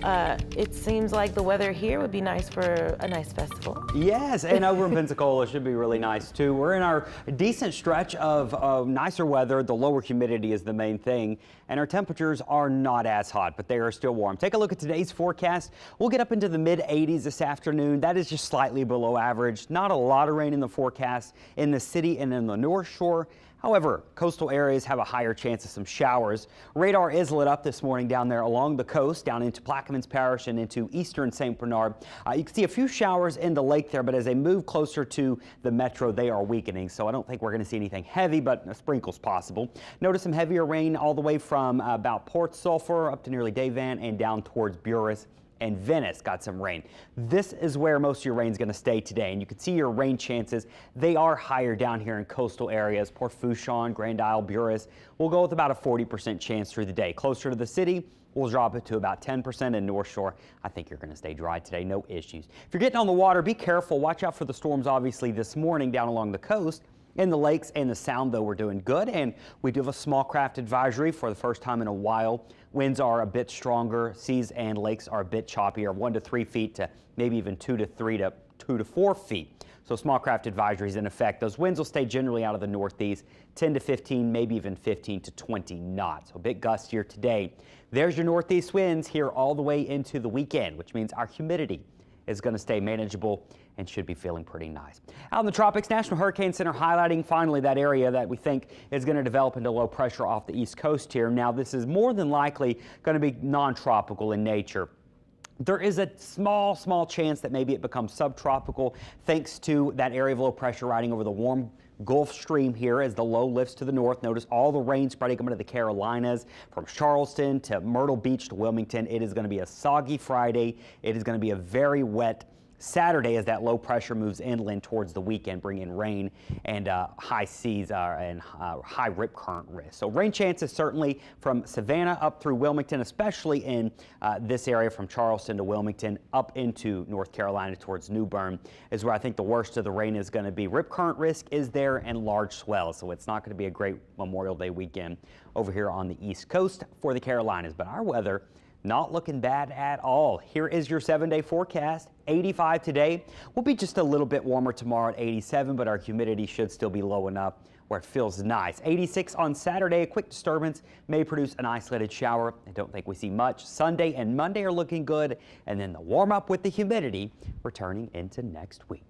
It seems like the weather here would be nice for a nice festival. Yes, and over in Pensacola should be really nice too. We're in our decent stretch of nicer weather. The lower humidity is the main thing, and our temperatures are not as hot, but they are still warm. Take a look at today's forecast. We'll get up into the mid 80s this afternoon. That is just slightly below average. Not a lot of rain in the forecast in the city and in the North Shore. However, coastal areas have a higher chance of some showers. Radar is lit up this morning down there along the coast, down into Plaquemines Parish and into eastern St. Bernard. You can see a few showers in the lake there, but as they move closer to the metro, they are weakening. So I don't think we're going to see anything heavy, but a sprinkle's possible. Notice some heavier rain all the way from about Port Sulphur up to nearly Davan and down towards Buras. And Venice got some rain. This is where most of your rain is going to stay today, and you can see your rain chances. They are higher down here in coastal areas. Port Fourchon, Grand Isle, Buras. We'll go with about a 40% chance through the day. Closer to the city, we'll drop it to about 10%. In North Shore, I think you're going to stay dry today. No issues. If you're getting on the water, be careful. Watch out for the storms, obviously, this morning down along the coast. In the lakes and the Sound, though, we're doing good, and we do have a small craft advisory for the first time in a while. Winds are a bit stronger. Seas and lakes are a bit choppier, 1 to 3 feet to maybe even 2 to 4 feet. So small craft advisory is in effect. Those winds will stay generally out of the northeast, 10 to 15, maybe even 15 to 20 knots. So a bit gustier today. There's your northeast winds here all the way into the weekend, which means our humidity is going to stay manageable and should be feeling pretty nice. Out in the tropics, National Hurricane Center highlighting finally that area that we think is going to develop into low pressure off the east coast here. Now, this is more than likely going to be non-tropical in nature. There is a small chance that maybe it becomes subtropical thanks to that area of low pressure riding over the warm Gulf Stream here as the low lifts to the north. Notice all the rain spreading up into the Carolinas from Charleston to Myrtle Beach to Wilmington. It is going to be a soggy Friday. It is going to be a very wet Saturday as that low pressure moves inland towards the weekend, bringing rain and high seas and high rip current risk. So rain chances certainly from Savannah up through Wilmington, especially in this area from Charleston to Wilmington up into North Carolina towards New Bern is where I think the worst of the rain is going to be. Rip current risk is there and large swells, so it's not going to be a great Memorial Day weekend over here on the East Coast for the Carolinas. But our weather not looking bad at all. Here is your 7-day forecast. 85 today. We'll be just a little bit warmer tomorrow at 87, but our humidity should still be low enough where it feels nice. 86 on Saturday. A quick disturbance may produce an isolated shower. I don't think we see much. Sunday and Monday are looking good, and then the warm up with the humidity returning into next week.